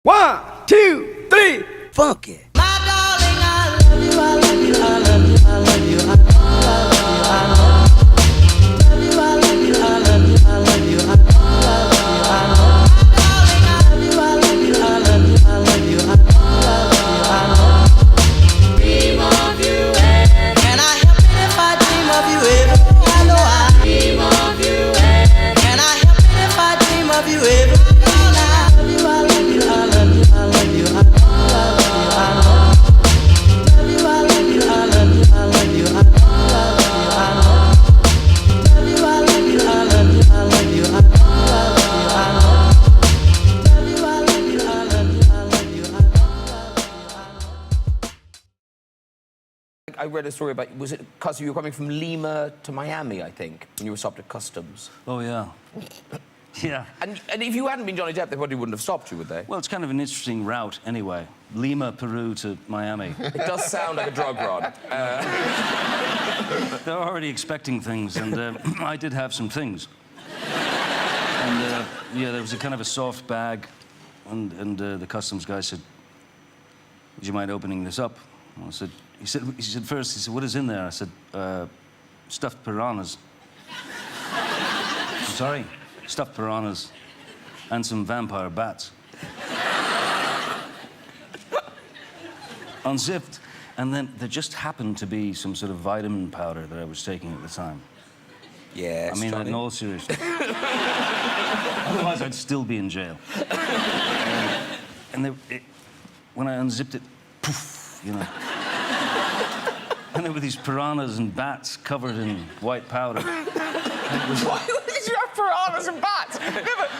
1, 2, 3, funk it. My darling, I love you, I love you, I love you, I love you, I love you, I love you, I love you, I love you, I love you, I love you, I love you, I love you, I love you, I love you, I love you, I love you, I love you. Dream of you, and can I help it if I dream of you every day? I know I dream of you, and can I help it if I dream of you every day? I read a story about, was it because you were coming from Lima to Miami, I think, when you were stopped at customs? Oh, yeah. Yeah. And if you hadn't been Johnny Depp, they probably wouldn't have stopped you, would they? Well, it's kind of an interesting route anyway. Lima, Peru to Miami. It does sound like a drug run. They're already expecting things, and I did have some things. And, yeah, there was a kind of a soft bag, and the customs guy said, would you mind opening this up? And I said, he said first, what is in there? I said, stuffed piranhas. I'm sorry? Stuffed piranhas and some vampire bats. Unzipped, and then there just happened to be some sort of vitamin powder that I was taking at the time. Yes, I mean, Johnny. in all seriousness. Otherwise, I'd still be in jail. And when I unzipped it, poof, you know. And there were these piranhas and bats covered in white powder. Why did you have piranhas and bats?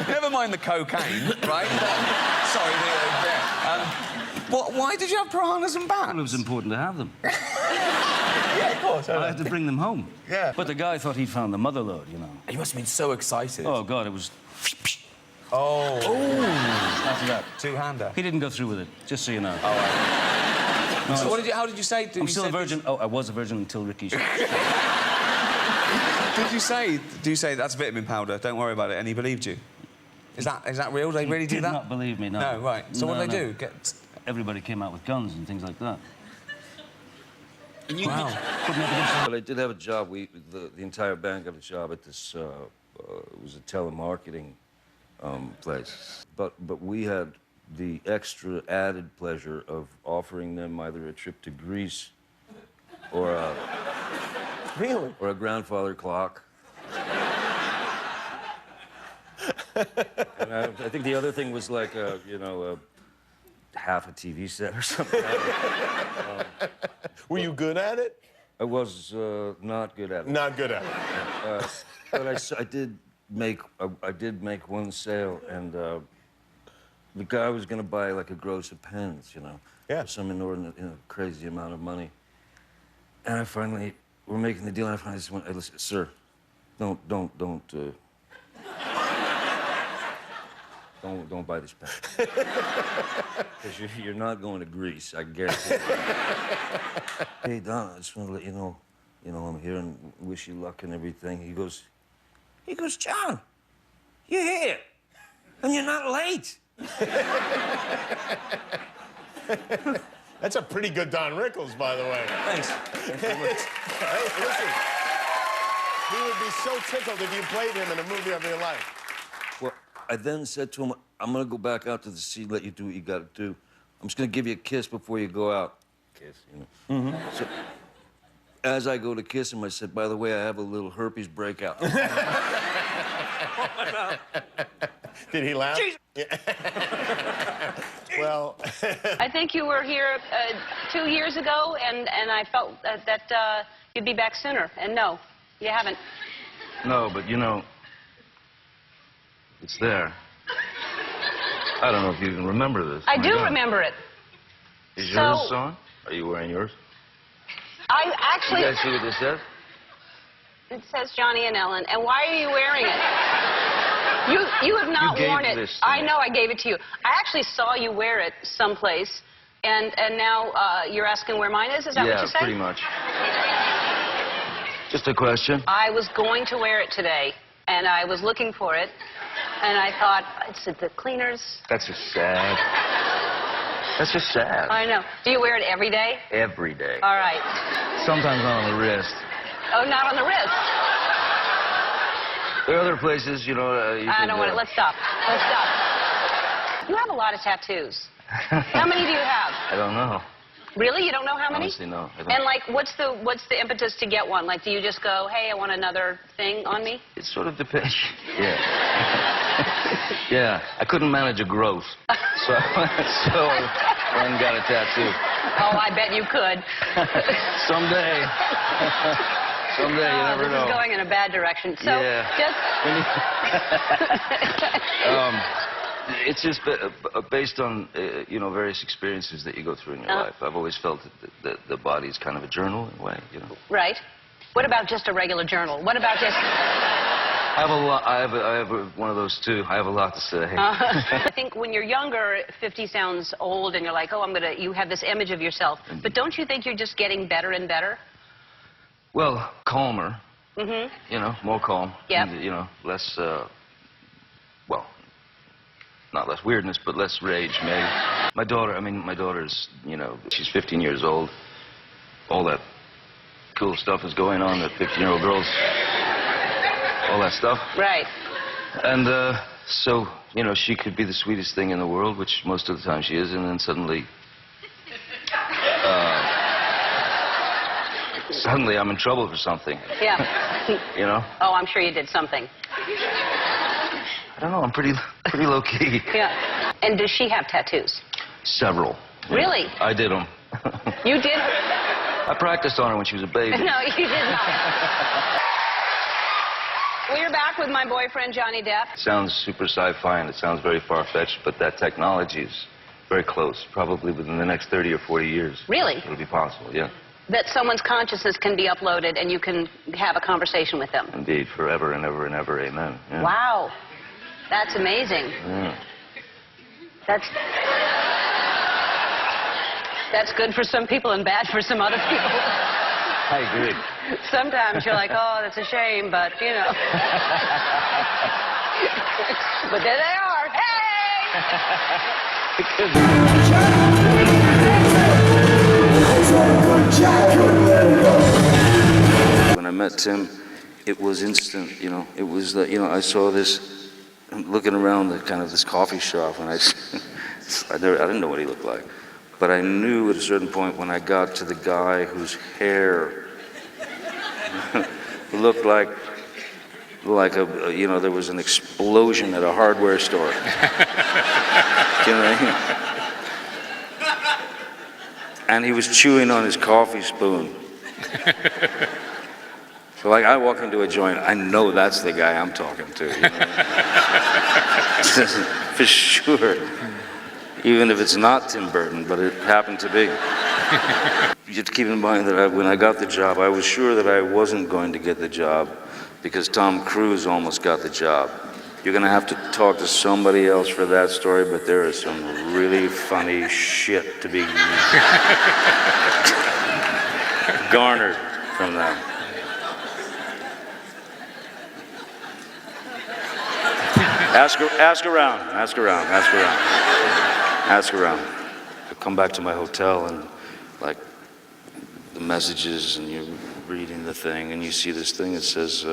Never mind the cocaine, right? Sorry, why did you have piranhas and bats? Well, it was important to have them. Yeah, of course. I had to bring them home. Yeah. But the guy thought he'd found the motherlode, you know. You must have been so excited. Oh, God, it was... Oh. After that. Two-hander. He didn't go through with it, just so you know. Oh, right. No, so how did you say? I'm still a virgin. Oh, I was a virgin until Ricky. Do you say that's vitamin powder? Don't worry about it. And he believed you. Is that real? They really do that? Did not believe me, no. No, right. So what do they do? Everybody came out with guns and things like that. Wow. But I did have a job. The entire band got a job at this. It was a telemarketing place. But we had the extra added pleasure of offering them either a trip to Greece or a... Really? Or a grandfather clock. And I think the other thing was like half a TV set or something. Were you good at it? I was not good at it. Not good at it. But I did make one sale, and the guy was going to buy like a gross of pens, you know, for some inordinate, crazy amount of money. And I finally, we're making the deal, and I finally just went, hey, listen, sir, don't buy this pen. Because you're not going to Greece, I guarantee you. Hey, Don, I just want to let you know, I'm here and wish you luck and everything. He goes, John, you're here, and you're not late. That's a pretty good Don Rickles, by the way. Thanks. Hey, listen. He would be so tickled if you played him in a movie of your life. Well, I then said to him, I'm going to go back out to the sea, let you do what you got to do. I'm just going to give you a kiss before you go out. Kiss, you know. Mm-hmm. So, as I go to kiss him, I said, by the way, I have a little herpes breakout. Did he laugh? Well... I think you were here 2 years ago, and I felt that you'd be back sooner. And no, you haven't. No, but it's there. I don't know if you can remember this. I do remember it. Is yours on? Are you wearing yours? I actually... You guys see what this says? It says Johnny and Ellen. And why are you wearing it? You have not worn it. I know I gave it to you. I actually saw you wear it someplace, and now you're asking where mine is? Is that what you're saying? Yeah, pretty much. Just a question. I was going to wear it today, and I was looking for it, and I thought, it's at the cleaners. That's just sad. That's just sad. I know. Do you wear it every day? Every day. All right. Sometimes on the wrist. Oh, not on the wrist. There are other places, you know. I don't want it. Let's stop. Let's stop. You have a lot of tattoos. How many do you have? I don't know. Really? You don't know how many? Honestly, no. I don't. And like, what's the impetus to get one? Like, do you just go, hey, I want another thing on me? It sort of depends. Yeah. Yeah. I couldn't manage a growth, so I went and got a tattoo. Oh, I bet you could. Someday. Someday, you never know. This is going in a bad direction. So, Yeah. It's just based on, you know, various experiences that you go through in your life. I've always felt that the body is kind of a journal in a way, you know. Right. What about just a regular journal? What about just... I have a lot. I have one of those too. I have a lot to say. I think when you're younger, 50 sounds old, and you're like, oh, you have this image of yourself. But don't you think you're just getting better and better? Well, calmer. Mm-hmm. You know, more calm. Yep. And, you know, less, well, not less weirdness, but less rage, maybe. My daughter's, you know, she's 15 years old. All that cool stuff is going on, that 15-year-old girls, all that stuff. Right. And, so, you know, she could be the sweetest thing in the world, which most of the time she is, and then suddenly, suddenly I'm in trouble for something. Yeah. You know? Oh, I'm sure you did something. I don't know, I'm pretty low-key. Yeah. And does she have tattoos? Several. Really? I did them. You did? I practiced on her when she was a baby. No, you did not. We're back with my boyfriend, Johnny Depp. It sounds super sci-fi and it sounds very far-fetched, but that technology is very close. Probably within the next 30 or 40 years. Really? It'll be possible, yeah. That someone's consciousness can be uploaded and you can have a conversation with them. Indeed, forever and ever and ever, amen. Yeah. Wow. That's amazing. Yeah. That's good for some people and bad for some other people. I agree. Sometimes you're like, oh, that's a shame, but, you know. But there they are. Hey! When I met Tim, it was instant, you know. It was that, you know, I saw this, looking around the kind of this coffee shop, and I didn't know what he looked like. But I knew at a certain point when I got to the guy whose hair looked like a, you know, there was an explosion at a hardware store. You know what I mean? And he was chewing on his coffee spoon. So like I walk into a joint, I know that's the guy I'm talking to. You know? For sure. Even if it's not Tim Burton, but it happened to be. You have to keep in mind that when I got the job, I was sure that I wasn't going to get the job because Tom Cruise almost got the job. You're going to have to talk to somebody else for that story, but there is some really funny shit to be garnered from that. Ask around. I come back to my hotel and like the messages and you're reading the thing and you see this thing that says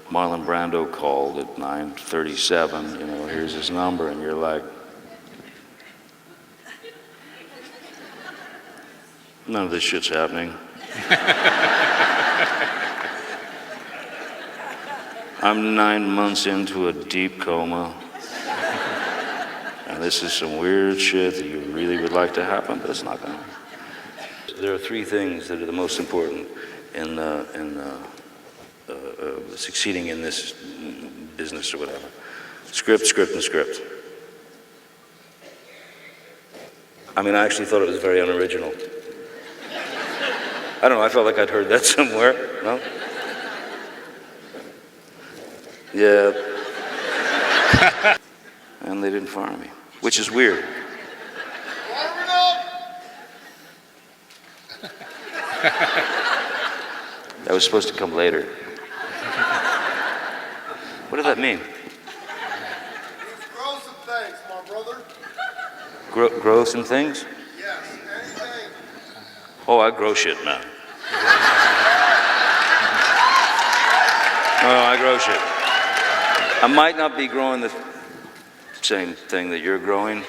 Marlon Brando called at 9:37, you know, here's his number, and you're like, none of this shit's happening. I'm 9 months into a deep coma. And this is some weird shit that you really would like to happen, but it's not going to. There are three things that are the most important in succeeding in this business or whatever. Script, and script. I mean, I actually thought it was very unoriginal. I don't know, I felt like I'd heard that somewhere, no? Yeah. And they didn't fire me, which is weird. That was supposed to come later. What did that mean? Grow some things, my brother. grow some things? Yes, anything. Oh, I grow shit, man. No, I grow shit. I might not be growing the same thing that you're growing,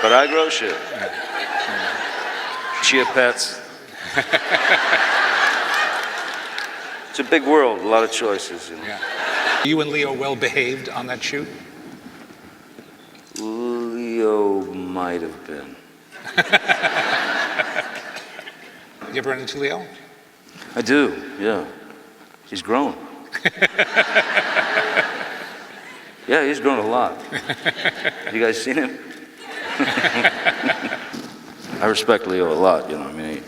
but I grow shit. Chia pets. It's a big world, a lot of choices. You know? Yeah. You and Leo well behaved on that shoot? Leo might have been. You ever run into Leo? I do, yeah. He's grown. Yeah, he's grown a lot. Have you guys seen him? I respect Leo a lot, you know. I mean,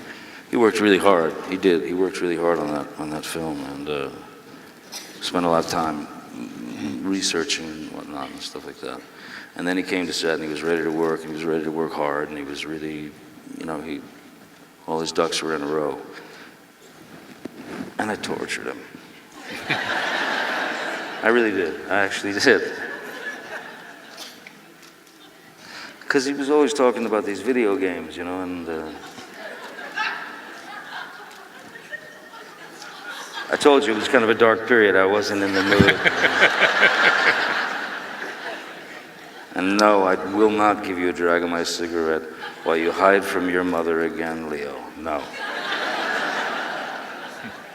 he worked really hard. He did. He worked really hard on that film, and spent a lot of time researching and whatnot and stuff like that. And then he came to set, and he was ready to work. And he was ready to work hard, and he was really, you know, all his ducks were in a row. And I tortured him. I really did. I actually did. Because he was always talking about these video games, you know, and I told you it was kind of a dark period. I wasn't in the mood. And no, I will not give you a drag of my cigarette while you hide from your mother again, Leo. No.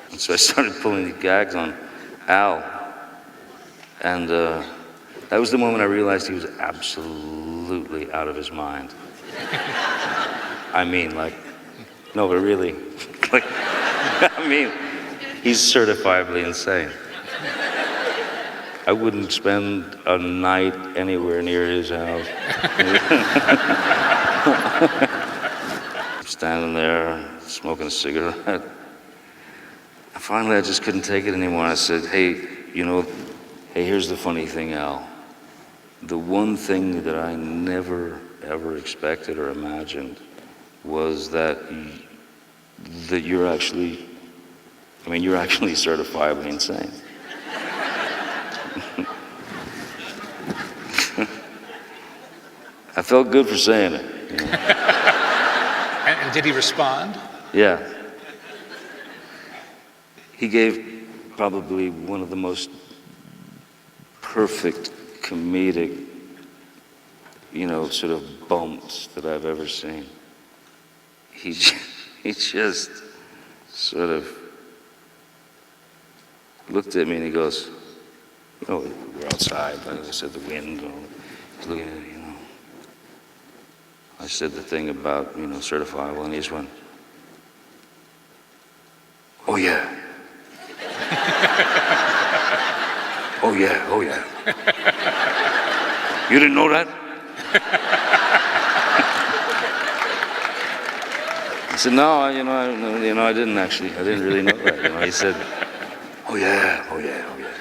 And so I started pulling the gags on Al. And that was the moment I realized he was absolutely out of his mind. I mean, like, no, but really, like, I mean, he's certifiably insane. I wouldn't spend a night anywhere near his house. Standing there, smoking a cigarette. Finally, I just couldn't take it anymore. I said, hey, you know, hey, here's the funny thing, Al. The one thing that I never, ever expected or imagined was that you're actually, I mean, you're actually certifiably insane. I felt good for saying it. You know? And did he respond? Yeah. He gave probably one of the most perfect comedic, you know, sort of bumps that I've ever seen. He just sort of looked at me and he goes, you know, we're outside, like I said, the wind, you know, he's looking at it, you know. I said the thing about, you know, certifiable, and he just went, oh yeah. Oh yeah, oh yeah. You didn't know that? I said, no, I didn't actually. I didn't really know that. You know, he said, oh yeah, oh yeah, oh yeah.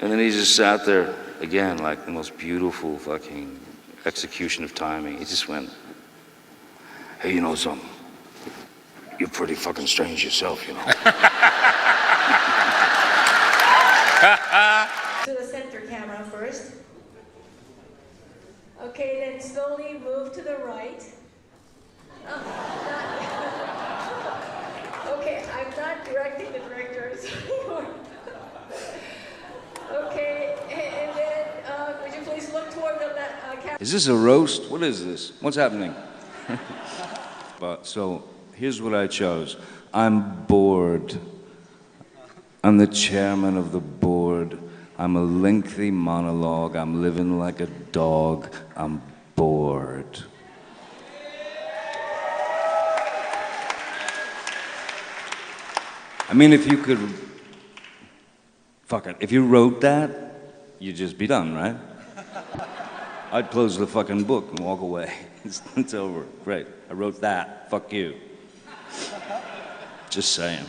And then he just sat there again, like the most beautiful fucking execution of timing. He just went, hey, you know something? You're pretty fucking strange yourself, you know. To the center camera first. Okay, then slowly move to the right. Okay, I'm not directing the directors. Okay, and then would you please look toward the camera? Is this a roast? What is this? What's happening? So here's what I chose. I'm bored. I'm the chairman of the board. I'm a lengthy monologue. I'm living like a dog. I'm bored. I mean, if you could, fuck it, if you wrote that, you'd just be done, right? I'd close the fucking book and walk away. It's over. Great. I wrote that. Fuck you. Just saying.